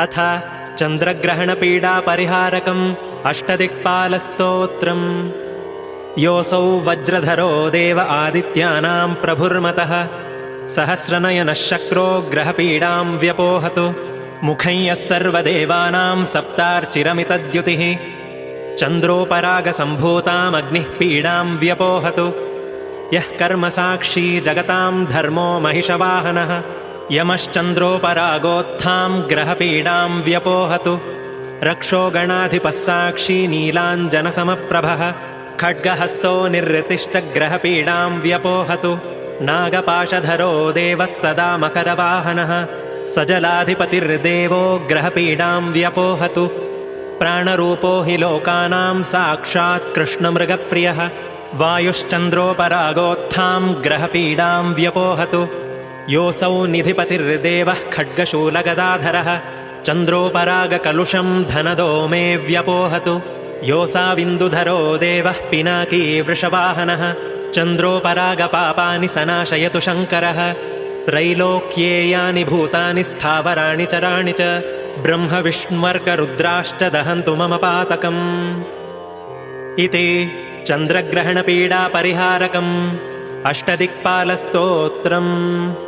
अथ चन्द्रग्रहणपीडापरिहारकम् अष्टदिक्पालस्तोत्रम्। योऽसौ वज्रधरो देव आदित्यानां प्रभुर्मतः सहस्रनयनः शक्रो ग्रहपीडां व्यपोहतु। मुखं यः सर्वदेवानां सप्तार्चिरमितद्युतिः चन्द्रोपरागसम्भूतामग्निः पीडां व्यपोहतु। यः कर्मसाक्षी जगतां धर्मो महिषवाहनः यमश्चन्द्रोपरागोत्थां ग्रहपीडां व्यपोहतु। रक्षो गणाधिपः साक्षी नीलाञ्जनसमप्रभः खड्गहस्तो निर्ऋतिश्च ग्रहपीडां व्यपोहतु। नागपाशधरो देवः सदा मकरवाहनः सजलाधिपतिर्देवो ग्रहपीडां व्यपोहतु। प्राणरूपो हि लोकानां साक्षात् कृष्णमृगप्रियः वायुश्चन्द्रोपरागोत्थां ग्रहपीडां व्यपोहतु। योऽसौ निधिपतिर्देवः खड्गशूलगदाधरः चन्द्रोपरागकलुषं धनदो मे व्यपोहतु। योऽसाविन्दुधरो देवः पिनाकी वृषवाहनः चन्द्रोपरागपापानि सनाशयतु शङ्करः। त्रैलोक्ये यानि भूतानि स्थावराणि चराणि च ब्रह्मविष्ण्वर्करुद्राश्च दहन्तु मम पातकम्। इति चन्द्रग्रहणपीडापरिहारकम् अष्टदिक्पालस्तोत्रम्।